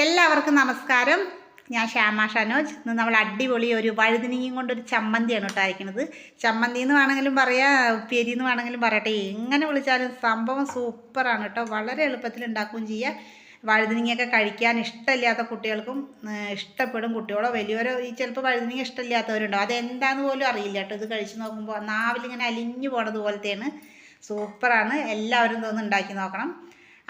എല്ലാവർക്കും നമസ്കാരം. ഞാൻ ശ്യാമ ഷനോജ്. ഇന്ന് നമ്മൾ അടിപൊളി ഒരു വഴുതിനങ്ങയും കൊണ്ടൊരു ചമ്മന്തിയാണ് കേട്ടോ അയക്കുന്നത്. ചമ്മന്തി എന്ന് വേണമെങ്കിലും പറയാം, ഉപ്പേരി എന്ന് വേണമെങ്കിലും പറയട്ടെ, എങ്ങനെ വിളിച്ചാലും സംഭവം സൂപ്പറാണ് കേട്ടോ. വളരെ എളുപ്പത്തിൽ ഉണ്ടാക്കുകയും ചെയ്യുക. വഴുതിനങ്ങയൊക്കെ കഴിക്കാൻ ഇഷ്ടമില്ലാത്ത കുട്ടികൾക്കും ഇഷ്ടപ്പെടും. കുട്ടികളോ വലിയവരോ ചിലപ്പോൾ വഴുതിനങ്ങ ഇഷ്ടമില്ലാത്തവരുണ്ടോ, അതെന്താന്ന് പോലും അറിയില്ല കേട്ടോ. ഇത് കഴിച്ച് നോക്കുമ്പോൾ നാവിലിങ്ങനെ അലിഞ്ഞു പോണത് പോലത്തെയാണ്. സൂപ്പറാണ്. എല്ലാവരും ഇതൊന്ന് ഉണ്ടാക്കി നോക്കണം.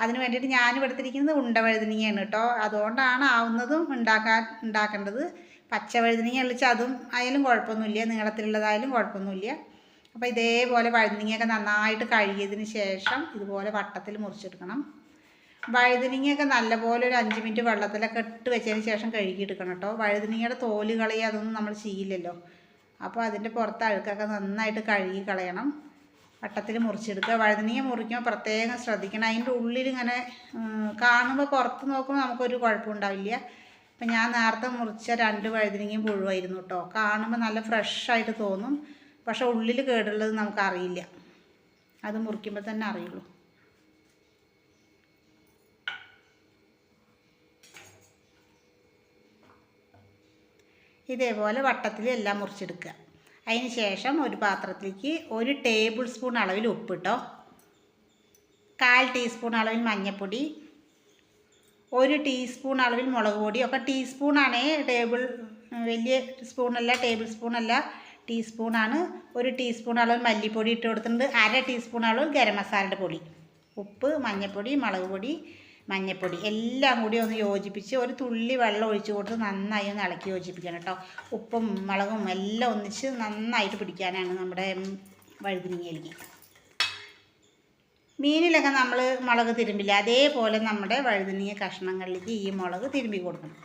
അതിന് വേണ്ടിയിട്ട് ഞാനും എടുത്തിരിക്കുന്നത് ഉണ്ട വഴുതിനങ്ങയാണ് കേട്ടോ. അതുകൊണ്ടാണ് ആവുന്നതും ഉണ്ടാക്കേണ്ടത്. പച്ച വഴുതിനങ്ങ വെച്ചാൽ അതും ആയാലും കുഴപ്പമൊന്നുമില്ല, നീളത്തിലുള്ളതായാലും കുഴപ്പമൊന്നുമില്ല. അപ്പോൾ ഇതേപോലെ വഴുതിനങ്ങയൊക്കെ നന്നായിട്ട് കഴുകിയതിന് ശേഷം ഇതുപോലെ വട്ടത്തിൽ മുറിച്ചെടുക്കണം. വഴുതിനങ്ങയൊക്കെ നല്ലപോലെ ഒരു 5 മിനിറ്റ് വെള്ളത്തിലൊക്കെ ഇട്ട് വെച്ചതിന് ശേഷം കഴുകിയെടുക്കണം കേട്ടോ. വഴുതിനങ്ങയുടെ തോല് കളയുക അതൊന്നും നമ്മൾ ചെയ്യില്ലല്ലോ. അപ്പോൾ അതിൻ്റെ പുറത്ത് അഴുക്കൊക്കെ നന്നായിട്ട് കഴുകി കളയണം. വട്ടത്തിൽ മുറിച്ചെടുക്കുക. വഴുതിനങ്ങ മുറിക്കുമ്പോൾ പ്രത്യേകം ശ്രദ്ധിക്കണം. അതിൻ്റെ ഉള്ളിൽ ഇങ്ങനെ കാണുമ്പോൾ പുറത്ത് നോക്കുമ്പോൾ നമുക്കൊരു കുഴപ്പമുണ്ടാവില്ല. അപ്പം ഞാൻ നേരത്തെ മുറിച്ച 2 വഴുതിനങ്ങയും പുഴുവായിരുന്നു കേട്ടോ. കാണുമ്പോൾ നല്ല ഫ്രഷായിട്ട് തോന്നും, പക്ഷേ ഉള്ളിൽ കേടുള്ളത് നമുക്കറിയില്ല. അത് മുറിക്കുമ്പോൾ തന്നെ അറിയുള്ളൂ. ഇതേപോലെ വട്ടത്തിൽ എല്ലാം മുറിച്ചെടുക്കുക. അതിന് ശേഷം ഒരു പാത്രത്തിലേക്ക് 1 ടേബിൾ സ്പൂൺ അളവിൽ ഉപ്പിട്ടോ, 1/4 ടീസ്പൂൺ അളവിൽ മഞ്ഞൾപ്പൊടി, 1 ടീസ്പൂൺ അളവിൽ മുളക് പൊടി. ഒക്കെ ടീസ്പൂണാണ്, വലിയ സ്പൂണല്ല, ടേബിൾ സ്പൂണല്ല, ടീസ്പൂണാണ്. 1 ടീസ്പൂൺ അളവിൽ മല്ലിപ്പൊടി ഇട്ട് കൊടുത്തിട്ടുണ്ട്. 1/2 ടീസ്പൂൺ അളവിൽ ഗരം മസാലയുടെ പൊടി. ഉപ്പ്, മഞ്ഞൾപ്പൊടി, മുളക് പൊടി, മഞ്ഞൾപ്പൊടി എല്ലാം കൂടി ഒന്ന് യോജിപ്പിച്ച് ഒരു തുള്ളി വെള്ളം ഒഴിച്ച് കൊടുത്ത് നന്നായി ഒന്ന് ഇളക്കി യോജിപ്പിക്കണം കേട്ടോ. ഉപ്പും മുളകും എല്ലാം ഒന്നിച്ച് നന്നായിട്ട് പിടിക്കാനാണ് നമ്മുടെ വഴുതിനങ്ങയിലേക്ക്. മീനിലൊക്കെ നമ്മൾ മുളക് തിരുമ്പില്ല, അതേപോലെ നമ്മുടെ വഴുതിനങ്ങ കഷ്ണങ്ങളിലേക്ക് ഈ മുളക് തിരുമ്പി കൊടുക്കണം.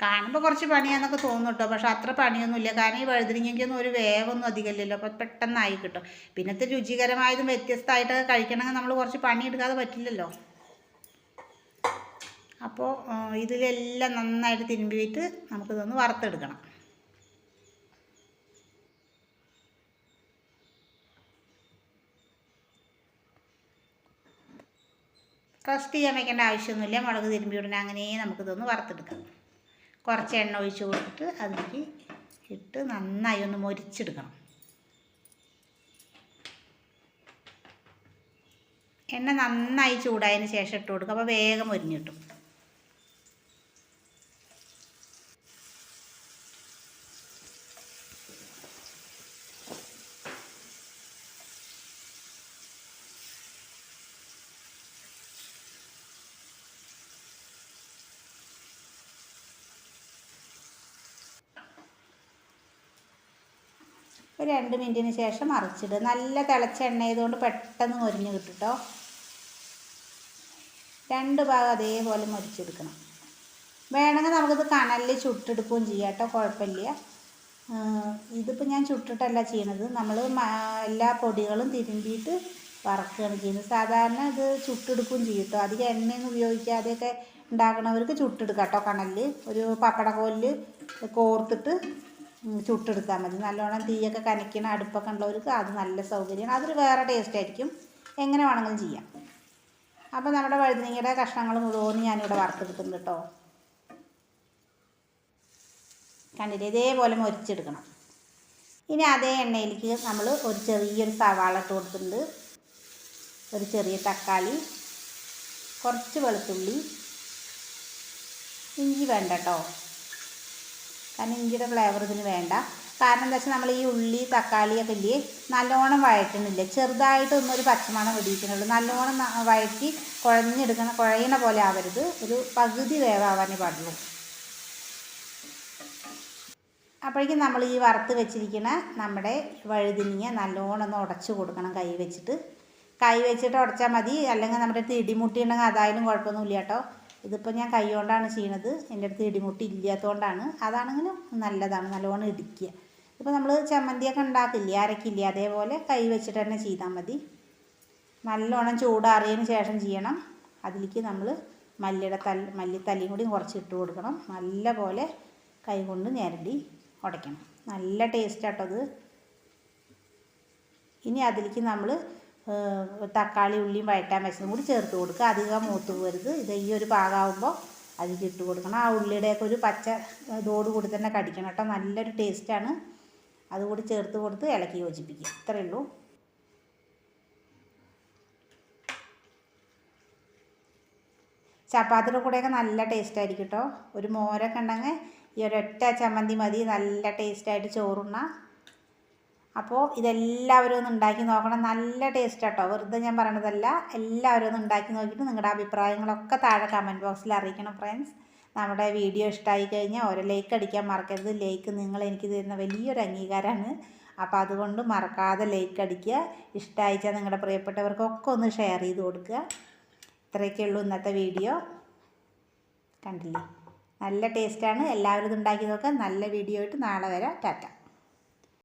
കാണുമ്പോൾ കുറച്ച് പണിയാന്നൊക്കെ തോന്നും കേട്ടോ, പക്ഷെ അത്ര പണിയൊന്നുമില്ല. കാരണം ഈ വഴുതിനങ്ങയ്ക്കൊന്നും ഒരു വേവൊന്നും അധികമില്ലല്ലോ, അപ്പോൾ പെട്ടെന്നായി കിട്ടും. പിന്നത്തെ രുചികരമായതും വ്യത്യസ്തമായിട്ടൊക്കെ കഴിക്കണമെങ്കിൽ നമ്മൾ കുറച്ച് പണിയെടുക്കാതെ പറ്റില്ലല്ലോ. അപ്പോൾ ഇതിലെല്ലാം നന്നായിട്ട് തിരുമ്പിയിട്ട് നമുക്കിതൊന്ന് വറുത്തെടുക്കണം. റസ്റ്റ് ചെയ്യാൻ വയ്ക്കേണ്ട ആവശ്യമൊന്നുമില്ല. മുളക് തിരുമ്പി ഉടനെ അങ്ങനെ നമുക്കിതൊന്ന് വറുത്തെടുക്കാം. കുറച്ച് എണ്ണ ഒഴിച്ച് കൊടുത്തിട്ട് അതിലേക്ക് ഇട്ട് നന്നായി ഒന്ന് മൊരിച്ചെടുക്കണം. എണ്ണ നന്നായി ചൂടായതിന് ശേഷം ഇട്ട് കൊടുക്കുക. അപ്പോൾ വേഗം മൊരിഞ്ഞ് കിട്ടും. ഒരു 2 മിനിറ്റിന് ശേഷം മറിച്ചിടുക. നല്ല തിളച്ച എണ്ണ ആയതുകൊണ്ട് പെട്ടെന്ന് മൊരിഞ്ഞ് കിട്ടും കേട്ടോ. 2 ഭാഗം അതേപോലെ മൊരിച്ചെടുക്കണം. വേണമെങ്കിൽ നമുക്കിത് കനലിൽ ചുട്ടെടുക്കുകയും ചെയ്യാം കേട്ടോ, കുഴപ്പമില്ല. ഇതിപ്പോൾ ഞാൻ ചുട്ടിട്ടല്ല ചെയ്യണത്, നമ്മൾ എല്ലാ പൊടികളും തിരുമ്പിയിട്ട് വറക്കുകയാണ് ചെയ്യുന്നത്. സാധാരണ ഇത് ചുട്ടെടുക്കുകയും ചെയ്യും കേട്ടോ. അധികം എണ്ണയൊന്നും ഉപയോഗിക്കാതെയൊക്കെ ഉണ്ടാക്കണവർക്ക് ചുട്ടെടുക്കാം കേട്ടോ. കനലിൽ ഒരു പപ്പടക്കോലിൽ കോർത്തിട്ട് ചുട്ടെടുത്താൽ മതി. നല്ലോണം തീയൊക്കെ കനയ്ക്കണ അടുപ്പൊക്കെ ഉള്ളവർക്ക് അത് നല്ല സൗകര്യമാണ്. അതൊരു വേറെ ടേസ്റ്റ് ആയിരിക്കും. എങ്ങനെ വേണമെങ്കിലും ചെയ്യാം. അപ്പോൾ നമ്മുടെ വഴുതിനങ്ങയുടെ കഷ്ണങ്ങൾ മുഴുവനും ഞാനിവിടെ വറുത്തെടുക്കുന്നുണ്ട് കേട്ടോ. കണ്ടില്ലേ, ഇതേപോലെ മൊരിച്ചെടുക്കണം. ഇനി അതേ എണ്ണയിലേക്ക് നമ്മൾ ഒരു ചെറിയൊരു സവാള ഇട്ട് കൊടുത്തിട്ടുണ്ട്, ഒരു ചെറിയ തക്കാളി, കുറച്ച് വെളുത്തുള്ളി, ഇഞ്ചി വേണ്ട കേട്ടോ, കാരണം ഇഞ്ചിയുടെ ഫ്ലേവർ ഇതിന് വേണ്ട. കാരണം എന്താ വെച്ചാൽ നമ്മൾ ഈ ഉള്ളി തക്കാളിയൊക്കെ ഇല്ലേ നല്ലോണം വഴറ്റണില്ല, ചെറുതായിട്ടൊന്നൊരു പച്ചമണം വെടിയിക്കണുള്ളൂ. നല്ലോണം വഴറ്റി കുഴയണ പോലെ ആവരുത്, ഒരു പകുതി വേവാവാനേ പാടുള്ളൂ. അപ്പോഴേക്കും നമ്മൾ ഈ വറുത്ത് വെച്ചിരിക്കുന്ന നമ്മുടെ വഴുതിനങ്ങ നല്ലോണം ഒന്ന് ഉടച്ച് കൊടുക്കണം. കൈ വെച്ചിട്ട് ഉടച്ചാൽ മതി. അല്ലെങ്കിൽ നമ്മുടെ അടുത്ത് ഇടിമുട്ടി ഉണ്ടെങ്കിൽ അതായാലും കുഴപ്പമൊന്നുമില്ല കേട്ടോ. ഇതിപ്പോൾ ഞാൻ കൈ കൊണ്ടാണ് ചെയ്യണത്, എൻ്റെ അടുത്ത് ഇടിമുട്ടി ഇല്ലാത്തതുകൊണ്ടാണ്. അതാണെങ്കിലും നല്ലതാണ്, നല്ലോണം ഇടിക്കുക. ഇപ്പോൾ നമ്മൾ ചമ്മന്തിയൊക്കെ ഉണ്ടാക്കില്ലേ, അരക്കില്ലേ, അതേപോലെ കൈ വെച്ചിട്ട് തന്നെ ചെയ്താൽ മതി. നല്ലോണം ചൂടാറിയതിന് ശേഷം ചെയ്യണം. അതിലേക്ക് നമ്മൾ മല്ലിത്തലയും കൂടി കുറച്ച് ഇട്ട് കൊടുക്കണം. നല്ല പോലെ കൈ കൊണ്ട് ഞെരടി ഉടയ്ക്കണം. നല്ല ടേസ്റ്റ് ആട്ടോ അത്. ഇനി അതിലേക്ക് നമ്മൾ തക്കാളി ഉള്ളിയും വഴറ്റാൻ വെച്ചതും കൂടി ചേർത്ത് കൊടുക്കുക. അധികം മൂത്ത് പോകരുത്. ഇത് ഈ ഒരു പാകമാകുമ്പോൾ അതിലേക്ക് ഇട്ട് കൊടുക്കണം. ആ ഉള്ളിയുടെയൊക്കെ ഒരു പച്ച ഇതോടുകൂടി തന്നെ കടിക്കണം കേട്ടോ. നല്ലൊരു ടേസ്റ്റാണ്. അതുകൂടി ചേർത്ത് കൊടുത്ത് ഇളക്കി യോജിപ്പിക്കുക. ഇത്രയേ ഉള്ളൂ. ചപ്പാത്തിയുടെ കൂടെയൊക്കെ നല്ല ടേസ്റ്റായിരിക്കും കേട്ടോ. ഒരു മോരൊക്കെ ഉണ്ടെങ്കിൽ ഈ ഒരൊറ്റ ചമ്മന്തി മതി നല്ല ടേസ്റ്റായിട്ട് ചോറുണ്ണാം. അപ്പോൾ ഇതെല്ലാവരും ഒന്ന് ഉണ്ടാക്കി നോക്കണം. നല്ല ടേസ്റ്റ് കേട്ടോ. വെറുതെ ഞാൻ പറയണതല്ല. എല്ലാവരും ഒന്ന് ഉണ്ടാക്കി നോക്കിയിട്ട് നിങ്ങളുടെ അഭിപ്രായങ്ങളൊക്കെ താഴെ കമൻറ്റ് ബോക്സിൽ അറിയിക്കണം ഫ്രണ്ട്സ്. നമ്മുടെ വീഡിയോ ഇഷ്ടമായി കഴിഞ്ഞാൽ ഓരോ ലൈക്ക് അടിക്കാൻ മറക്കരുത്. ലൈക്ക് നിങ്ങൾ എനിക്ക് തരുന്ന വലിയൊരു അംഗീകാരമാണ്. അപ്പോൾ അതുകൊണ്ട് മറക്കാതെ ലൈക്ക് അടിക്കുക. ഇഷ്ടമായിച്ചാൽ നിങ്ങളുടെ പ്രിയപ്പെട്ടവർക്കൊക്കെ ഒന്ന് ഷെയർ ചെയ്ത് കൊടുക്കുക. ഇത്രയൊക്കെ ഉള്ളൂ ഇന്നത്തെ വീഡിയോ. കണ്ടില്ലേ, നല്ല ടേസ്റ്റാണ്. എല്ലാവരും ഇത് ഉണ്ടാക്കി നോക്കുക. നല്ല വീഡിയോ ആയിട്ട് നാളെ വരാം. ടാറ്റ.